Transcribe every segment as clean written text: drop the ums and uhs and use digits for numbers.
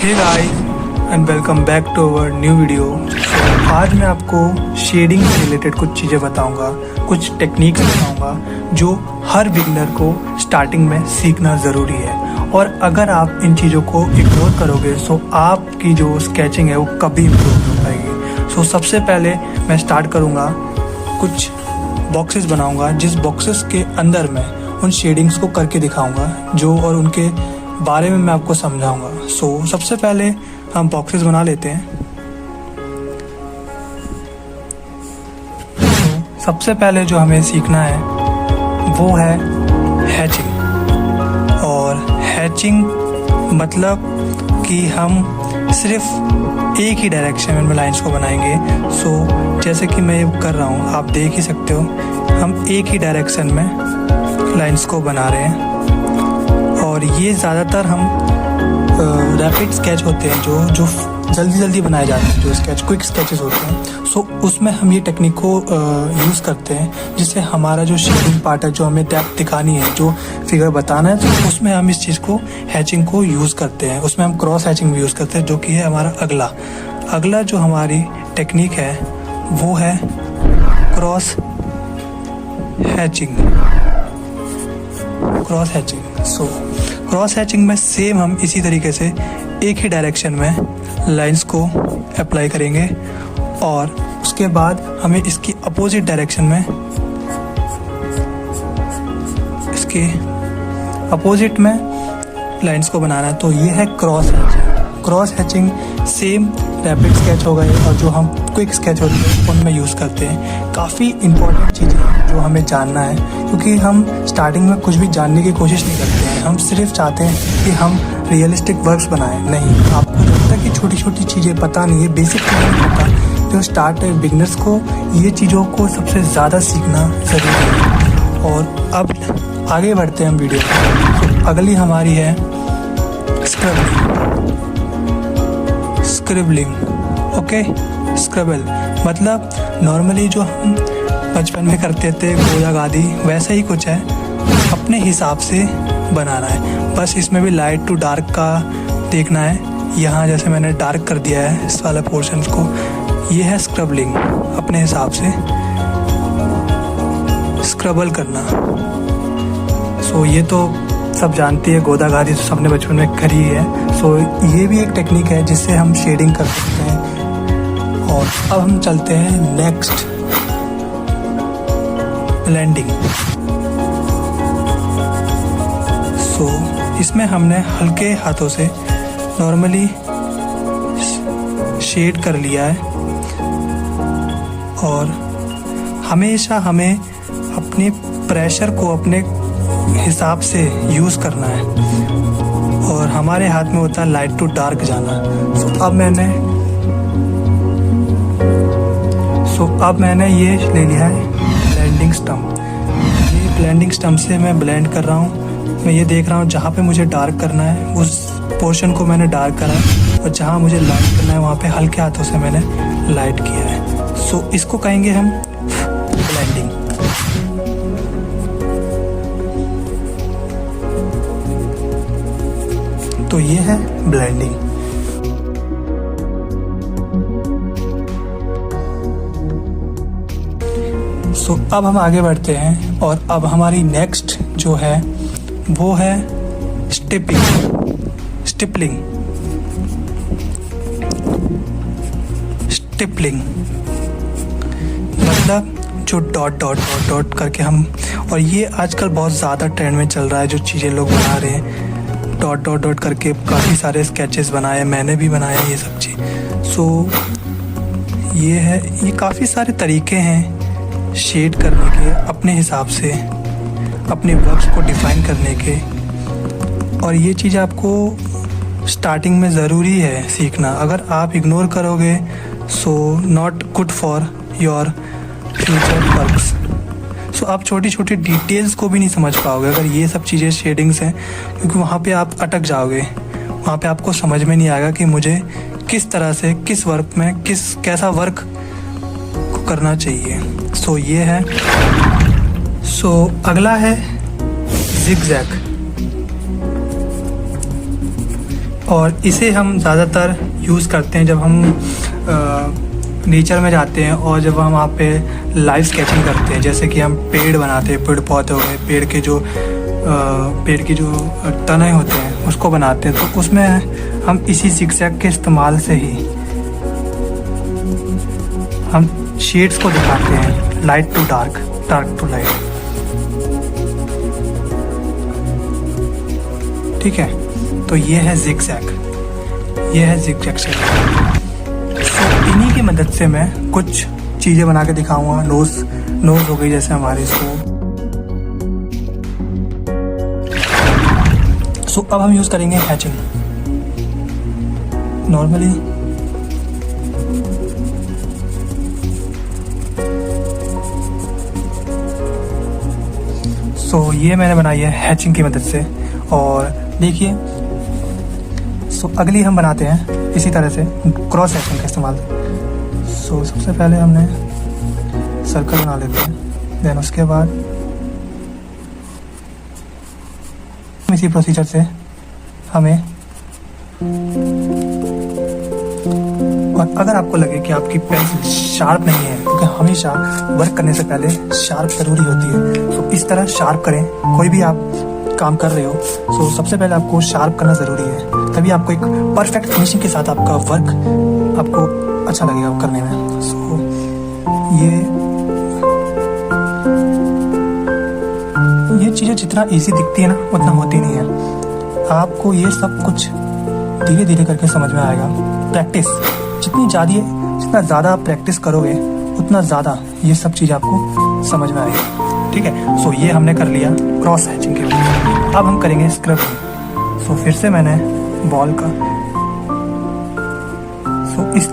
Hey guys and welcome back to our new video. आज मैं आपको शेडिंग से रिलेटेड कुछ चीज़ें बताऊंगा, कुछ टेक्निक्स बताऊंगा जो हर बिगिनर को स्टार्टिंग में सीखना ज़रूरी है। और अगर आप इन चीज़ों को इग्नोर करोगे तो आपकी जो स्केचिंग है वो कभी इम्प्रूव नहीं हो पाएगी। सो सबसे पहले मैं स्टार्ट करूँगा, कुछ बॉक्सेस बनाऊँगा जिस बॉक्सेस के अंदर मैं उन शेडिंग्स को करके दिखाऊँगा जो और उनके बारे में मैं आपको समझाऊंगा। सो सबसे पहले हम बॉक्सेस बना लेते हैं। सबसे पहले जो हमें सीखना है वो है हैचिंग। और हैचिंग मतलब कि हम सिर्फ एक ही डायरेक्शन में लाइंस को बनाएंगे। सो जैसे कि मैं ये कर रहा हूँ, आप देख ही सकते हो, हम एक ही डायरेक्शन में लाइंस को बना रहे हैं। और ये ज़्यादातर हम रैपिड स्केच होते हैं जो जल्दी बनाए जाते हैं, जो स्केच क्विक स्केचेस होते हैं। सो उसमें हम ये टेक्निक को यूज़ करते हैं जिससे हमारा जो शेडिंग पार्ट है, जो हमें डेप्थ दिखानी है, जो फिगर बताना है, तो उसमें हम इस चीज़ को हैचिंग को यूज़ करते हैं। उसमें हम क्रॉस हैचिंग भी यूज़ करते हैं, जो कि है हमारा अगला जो हमारी टेक्निक है वो है cross hatching. So cross hatching में सेम हम इसी तरीके से एक ही डायरेक्शन में लाइंस को अप्लाई करेंगे और उसके बाद हमें इसकी अपोजिट डायरेक्शन में, इसके अपोजिट में लाइंस को बनाना है। तो ये है cross hatching same rapid sketch हो गए और जो हम क्विक स्केच होते हैं उनमें यूज़ करते हैं। काफ़ी इंपॉर्टेंट चीज़ें हैं जो हमें जानना है, क्योंकि हम स्टार्टिंग में कुछ भी जानने की कोशिश नहीं करते हैं। हम सिर्फ चाहते हैं कि हम रियलिस्टिक वर्क्स बनाएं। नहीं, आपको जब तक कि छोटी छोटी चीज़ें पता नहीं है, बेसिक चीज़ें नहीं पता, जो स्टार्ट है बिगनर्स को ये चीज़ों को सबसे ज़्यादा सीखना ज़रूरी है। और अब आगे बढ़ते हैं हम वीडियो में। तो अगली हमारी है स्क्रिबलिंग। ओके, स्क्रिबल मतलब नॉर्मली जो हम बचपन में करते थे गोया गादी, वैसा ही कुछ है, अपने हिसाब से बनाना है। बस इसमें भी लाइट टू डार्क का देखना है। यहाँ जैसे मैंने डार्क कर दिया है इस वाला पोर्शन को, ये है स्क्रबलिंग, अपने हिसाब से स्क्रबल करना। सो ये तो सब जानती है, गोदा गादी तो सबने बचपन में करी है। सो ये भी एक टेक्निक है जिससे हम शेडिंग कर सकते हैं। और अब हम चलते हैं नेक्स्ट, ब्लेंडिंग। सो इसमें हमने हल्के हाथों से नॉर्मली शेड कर लिया है और हमेशा हमें अपने प्रेशर को अपने हिसाब से यूज़ करना है और हमारे हाथ में होता है लाइट टू डार्क जाना। सो अब मैंने ये ले लिया है ब्लेंडिंग स्टम्प। ये ब्लेंडिंग स्टम्प से मैं ब्लेंड कर रहा हूँ। मैं ये देख रहा हूँ जहाँ पे मुझे डार्क करना है उस पोर्शन को मैंने डार्क करा है, और जहाँ मुझे लाइट करना है वहाँ पे हल्के हाथों से मैंने लाइट किया है। सो इसको कहेंगे हम ब्लेंडिंग। तो ये है ब्लेंडिंग। सो अब हम आगे बढ़ते हैं और अब हमारी नेक्स्ट जो है वो है स्टिपलिंग। मतलब जो डॉट करके हम, और ये आजकल बहुत ज़्यादा ट्रेंड में चल रहा है, जो चीज़ें लोग बना रहे हैं डॉट करके काफ़ी सारे स्केचेस बनाए, मैंने भी बनाया ये सब चीज़। सो ये काफ़ी सारे तरीके हैं शेड करने के, अपने हिसाब से अपने वर्क्स को डिफाइन करने के। और ये चीज़ आपको स्टार्टिंग में ज़रूरी है सीखना। अगर आप इग्नोर करोगे so not good for your future works. So आप छोटी छोटी डिटेल्स को भी नहीं समझ पाओगे अगर ये सब चीज़ें शेडिंग्स हैं, क्योंकि वहाँ पे आप अटक जाओगे। वहाँ पे आपको समझ में नहीं आएगा कि मुझे किस तरह से किस वर्क में कैसा वर्क को करना चाहिए। सो ये है। सो अगला है जिगजैग। और इसे हम ज़्यादातर यूज़ करते हैं जब हम नेचर में जाते हैं और जब हम वहाँ पे लाइव स्केचिंग करते हैं, जैसे कि हम पेड़ बनाते हैं, पेड़ पौधे हो गए, पेड़ की जो तने होते हैं उसको बनाते हैं, तो उसमें हम इसी जिगजैग के इस्तेमाल से ही हम शेड्स को दिखाते हैं, light to dark, dark to light. ठीक है, तो ये है जिगजैग, ये है जिगजैग शेड। तो इन्हीं की मदद से मैं कुछ चीज़ें बना के दिखाऊंगा। नोज हो गई जैसे हमारी। सो अब हम यूज़ करेंगे हैचिंग। नॉर्मली ये मैंने बनाई है हैचिंग की मदद से। और देखिए, अगली हम बनाते हैं इसी तरह से क्रॉस हैचिंग का इस्तेमाल। सबसे पहले हमने सर्कल बना लेते हैं, देन उसके बाद इसी प्रोसीजर से हमें, और अगर आपको लगे कि आपकी पेंसिल शार्प नहीं है, क्योंकि हमेशा वर्क करने से पहले शार्प ज़रूरी होती है, तो इस तरह शार्प करें। कोई भी आप काम कर रहे हो तो सबसे पहले आपको शार्प करना ज़रूरी है, तभी आपको एक परफेक्ट फिनिशिंग के साथ आपका वर्क आपको अच्छा लगेगा करने में। ये चीज़ें जितना इजी दिखती है ना, उतना होती नहीं है। आपको ये सब कुछ धीरे धीरे करके समझ में आएगा। प्रैक्टिस जितना ज़्यादा आप प्रैक्टिस करोगे, उतना ज़्यादा ये सब चीज़ आपको समझ में आएगी। ठीक है, ये हमने कर लिया क्रॉस हैचिंग के लिए। अब हम करेंगे स्क्रबिंग। फिर से मैंने बॉल का,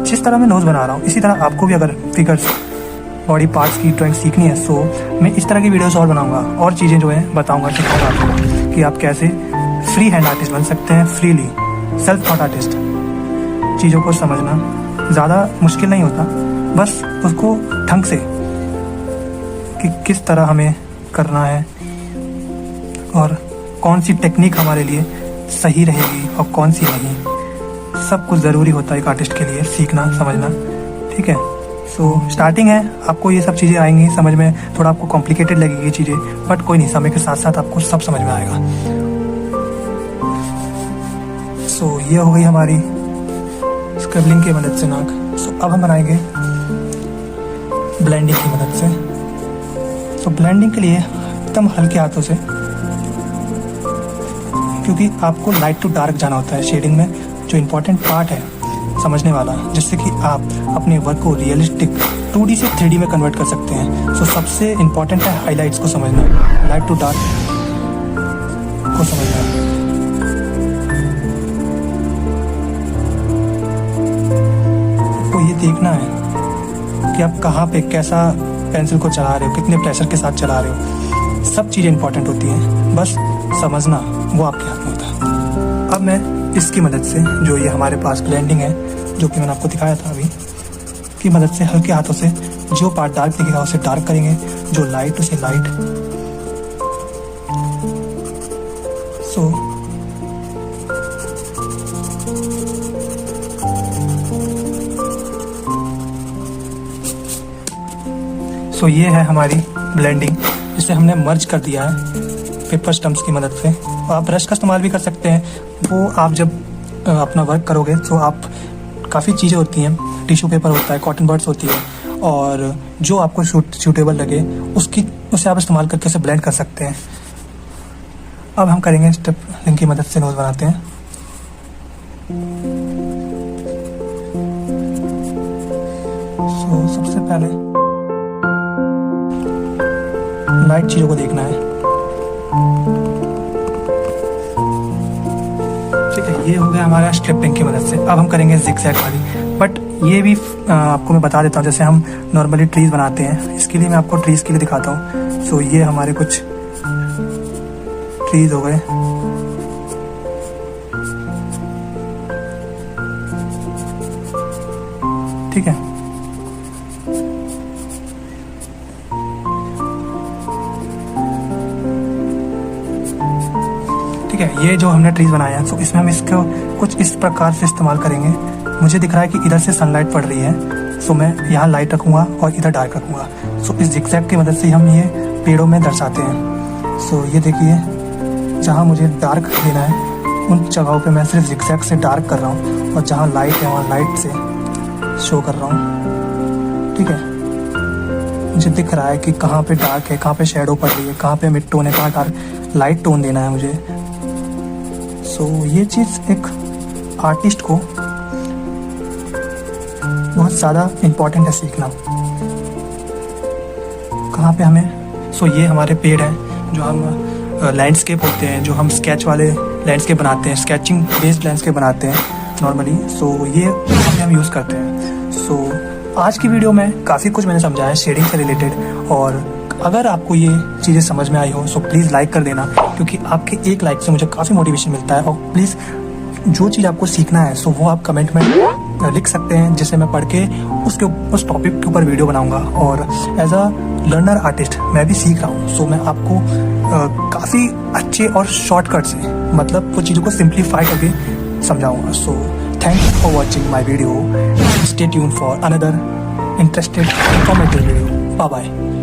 जिस तरह मैं नोज़ बना रहा हूँ, इसी तरह आपको भी अगर फिगर्स, बॉडी पार्ट्स की ड्राइंग सीखनी है, मैं इस तरह की वीडियोस और बनाऊंगा, और चीज़ें जो है बताऊंगा, सिखाऊंगा आपको कि आप कैसे फ्री हैंड आर्टिस्ट बन सकते हैं, फ्रीली सेल्फ थॉट आर्टिस्ट। चीज़ों को समझना ज़्यादा मुश्किल नहीं होता, बस उसको ढंग से कि किस तरह हमें करना है और कौन सी टेक्निक हमारे लिए सही रहेगी और कौन सी नहीं, सब कुछ ज़रूरी होता है एक आर्टिस्ट के लिए सीखना, समझना। ठीक है, स्टार्टिंग है, आपको ये सब चीज़ें आएंगी समझ में, थोड़ा आपको कॉम्प्लिकेटेड लगेगी चीज़ें, बट कोई नहीं, समय के साथ साथ आपको सब समझ में आएगा। ये हो गई हमारी स्क्रैबलिंग की मदद से नाक। अब हम बनाएंगे ब्लेंडिंग की मदद से। ब्लेंडिंग के लिए एकदम हल्के हाथों से, क्योंकि आपको लाइट टू डार्क जाना होता है शेडिंग में, जो इम्पोर्टेंट पार्ट है समझने वाला, जिससे कि आप अपने वर्क को रियलिस्टिक 2D से 3D में कन्वर्ट कर सकते हैं। सबसे इम्पोर्टेंट है हाइलाइट्स को समझना, लाइट टू डार्क को समझना। आपको ये देखना है कि आप कहाँ पे कैसा पेंसिल को चला रहे हो, कितने प्रेशर के साथ चला रहे हो, सब चीज़ें इंपॉर्टेंट होती हैं, बस समझना वो आपके हाथ में होता है। अब मैं इसकी मदद से, जो ये हमारे पास ब्लेंडिंग है, जो कि मैंने आपको दिखाया था अभी, की मदद से हल्के हाथों से जो पार्ट डार्क दिखेगा उसे डार्क करेंगे, जो लाइट उसे लाइट। ये है हमारी ब्लेंडिंग, जिसे हमने मर्ज कर दिया है पेपर स्टम्प्स की मदद से। आप ब्रश का इस्तेमाल भी कर सकते हैं, वो आप जब अपना वर्क करोगे तो आप काफ़ी चीज़ें होती हैं, टिश्यू पेपर होता है, कॉटन बड्स होती है, और जो आपको सूटेबल लगे उसे आप इस्तेमाल करके उसे ब्लेंड कर सकते हैं। अब हम करेंगे स्टेपलिंग की मदद से नोज बनाते हैं। सबसे पहले लाइट चीज़ों को देखना है। ठीक है, ये हो गया हमारा स्ट्रिपिंग की मदद से। अब हम करेंगे जिगजैग वाली, बट ये भी आपको मैं बता देता हूँ, जैसे हम नॉर्मली ट्रीज बनाते हैं, इसके लिए मैं आपको ट्रीज के लिए दिखाता हूँ। ये हमारे कुछ ट्रीज हो गए। ठीक है, ठीक है। ये जो हमने ट्रीज बनाया है, सो इसमें हम इसको कुछ इस प्रकार से इस्तेमाल करेंगे। मुझे दिख रहा है कि इधर से सनलाइट पड़ रही है, सो मैं यहाँ लाइट रखूँगा और इधर डार्क रखूँगा। सो इस जिगजैग की मदद से हम ये पेड़ों में दर्शाते हैं। सो ये देखिए, जहाँ मुझे डार्क देना है उन जगहों पे मैं सिर्फ जिगजैग से डार्क कर रहा हूँ, और जहाँ लाइट है वहाँ लाइट से शो कर रहा हूँ। ठीक है, मुझे दिख रहा है कि कहाँ पे डार्क है, कहाँ पे शेडो पड़ रही है, कहाँ पे मिड टोन है, कहाँ डार्क लाइट टोन देना है मुझे। सो ये चीज़ एक आर्टिस्ट को बहुत ज़्यादा इम्पोर्टेंट है सीखना, कहाँ पे हमें। सो ये हमारे पेड़ हैं जो हम लैंडस्केप होते हैं, जो हम स्केच वाले लैंडस्केप बनाते हैं, स्केचिंग बेस्ड लैंडस्केप बनाते हैं नॉर्मली। सो ये हम यूज़ करते हैं। सो आज की वीडियो में काफ़ी कुछ मैंने समझाया है शेडिंग से रिलेटेड, और अगर आपको ये चीज़ें समझ में आई हो सो प्लीज़ लाइक कर देना, क्योंकि आपके एक लाइक से मुझे काफ़ी मोटिवेशन मिलता है। और प्लीज़ जो चीज़ आपको सीखना है सो वो आप कमेंट में लिख सकते हैं, जिसे मैं पढ़ के उस टॉपिक के ऊपर वीडियो बनाऊंगा। और एज अ लर्नर आर्टिस्ट मैं भी सीख रहा हूँ, सो मैं आपको काफ़ी अच्छे और शॉर्टकट से, मतलब कुछ चीज़ों को सिंप्लीफाई करके समझाऊंगा। So thank you for watching my video. Stay tune for another interested informative video. Bye bye.